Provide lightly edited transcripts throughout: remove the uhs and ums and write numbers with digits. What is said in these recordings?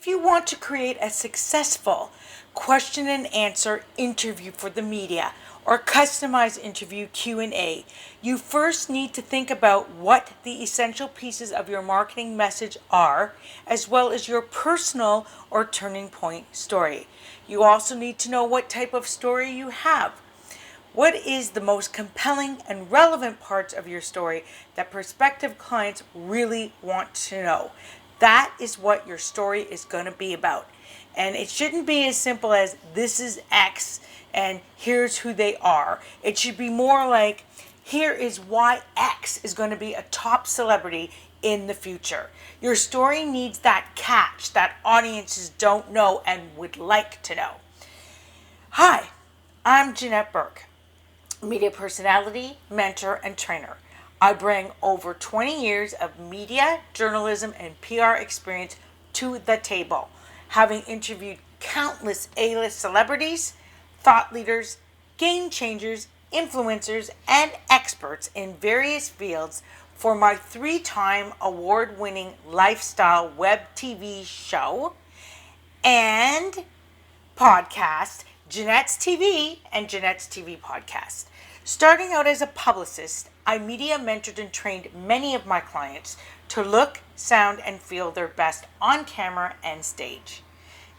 If you want to create a successful question and answer interview for the media or customized interview Q&A, you first need to think about what the essential pieces of your marketing message are, as well as your personal or turning point story. You also need to know what type of story you have. What is the most compelling and relevant parts of your story that prospective clients really want to know? That is what your story is going to be about. And it shouldn't be as simple as this is X and here's who they are. It should be more like here is why X is going to be a top celebrity in the future. Your story needs that catch that audiences don't know and would like to know. Hi, I'm Jeanette Burke, media personality, mentor, and trainer. I bring over 20 years of media, journalism, and PR experience to the table, having interviewed countless A-list celebrities, thought leaders, game changers, influencers, and experts in various fields for my 3-time award-winning lifestyle web TV show and podcast, Janette's TV and Janette's TV podcast. Starting out as a publicist, I media mentored and trained many of my clients to look, sound, and feel their best on camera and stage.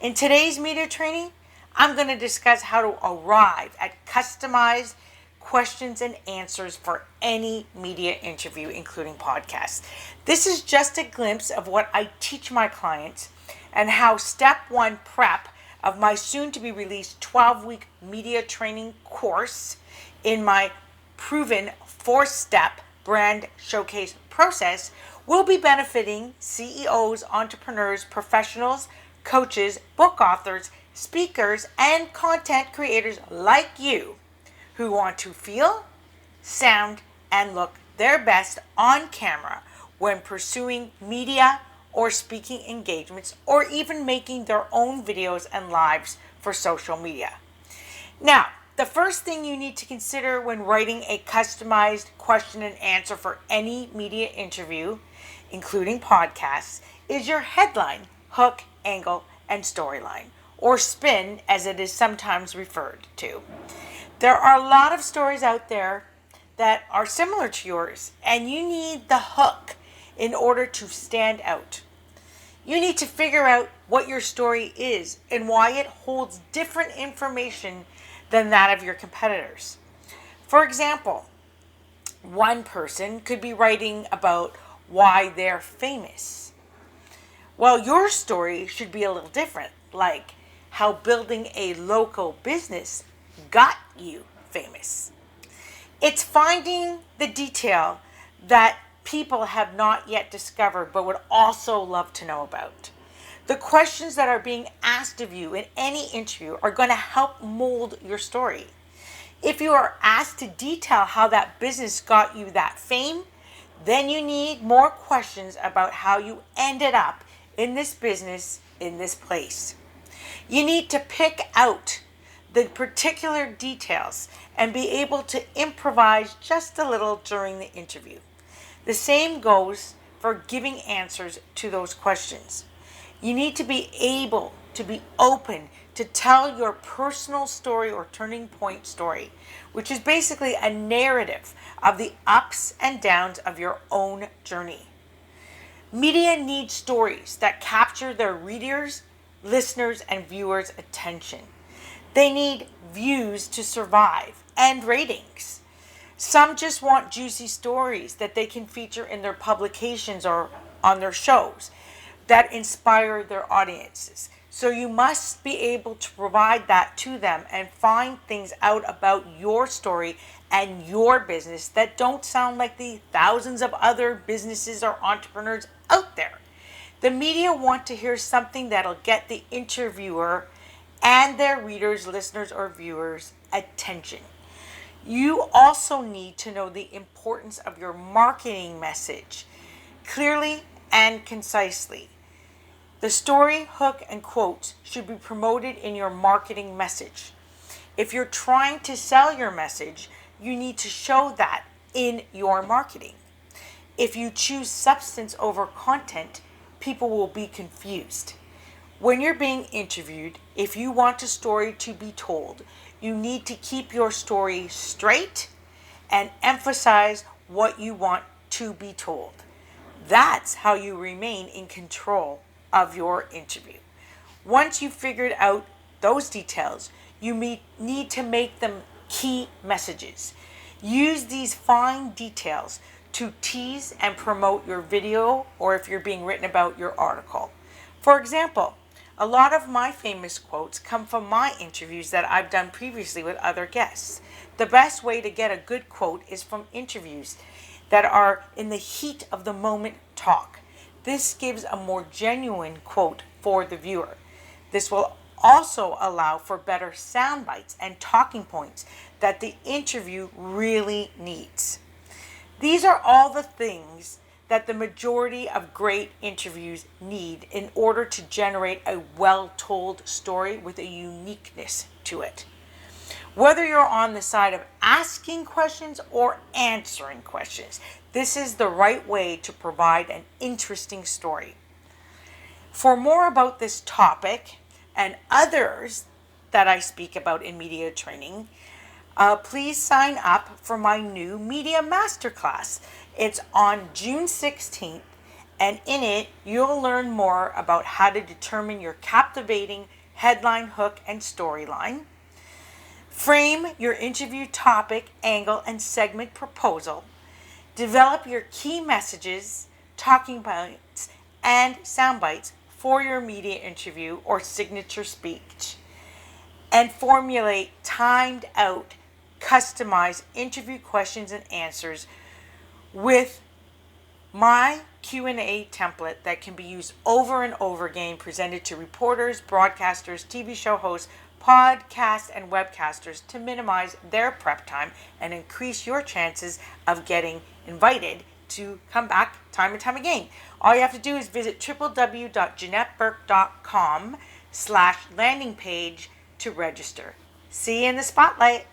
In today's media training, I'm going to discuss how to arrive at customized questions and answers for any media interview, including podcasts. This is just a glimpse of what I teach my clients and how step 1 prep of my soon-to-be released 12-week media training course in my proven 4-step brand showcase process will be benefiting CEOs, entrepreneurs, professionals, coaches, book authors, speakers, and content creators like you who want to feel, sound, and look their best on camera when pursuing media or speaking engagements, or even making their own videos and lives for social media. Now, the first thing you need to consider when writing a customized question and answer for any media interview, including podcasts, is your headline, hook, angle, and storyline, or spin as it is sometimes referred to. There are a lot of stories out there that are similar to yours, and you need the hook in order to stand out. You need to figure out what your story is and why it holds different information than that of your competitors. For example, one person could be writing about why they're famous. Well, your story should be a little different, like how building a local business got you famous. It's finding the detail that people have not yet discovered but would also love to know about. The questions that are being asked of you in any interview are going to help mold your story. If you are asked to detail how that business got you that fame, then you need more questions about how you ended up in this business, in this place. You need to pick out the particular details and be able to improvise just a little during the interview. The same goes for giving answers to those questions. You need to be able to be open to tell your personal story or turning point story, which is basically a narrative of the ups and downs of your own journey. Media needs stories that capture their readers, listeners, and viewers' attention. They need views to survive and ratings. Some just want juicy stories that they can feature in their publications or on their shows that inspire their audiences. So you must be able to provide that to them and find things out about your story and your business that don't sound like the thousands of other businesses or entrepreneurs out there. The media want to hear something that'll get the interviewer and their readers, listeners, or viewers' attention. You also need to know the importance of your marketing message clearly and concisely. The story, hook, and quotes should be promoted in your marketing message. If you're trying to sell your message, you need to show that in your marketing. If you choose substance over content, people will be confused. When you're being interviewed, if you want a story to be told, you need to keep your story straight and emphasize what you want to be told. That's how you remain in control of your interview. Once you've figured out those details, you need to make them key messages. Use these fine details to tease and promote your video, or if you're being written about, your article. For example, a lot of my famous quotes come from my interviews that I've done previously with other guests. The best way to get a good quote is from interviews that are in the heat of the moment talk. This gives a more genuine quote for the viewer. This will also allow for better sound bites and talking points that the interview really needs. These are all the things that the majority of great interviews need in order to generate a well-told story with a uniqueness to it. Whether you're on the side of asking questions or answering questions, this is the right way to provide an interesting story. For more about this topic and others that I speak about in media training, please sign up for my new Media Masterclass. It's on June 16th, and in it, you'll learn more about how to determine your captivating headline, hook, and storyline, frame your interview topic, angle, and segment proposal, develop your key messages, talking points, and sound bites for your media interview or signature speech, and formulate timed out, customized interview questions and answers with my Q&A template that can be used over and over again, presented to reporters, broadcasters, TV show hosts, podcasts, and webcasters to minimize their prep time and increase your chances of getting invited to come back time and time again. All you have to do is visit www.janetteburke.com/landing page to register. See you in the spotlight.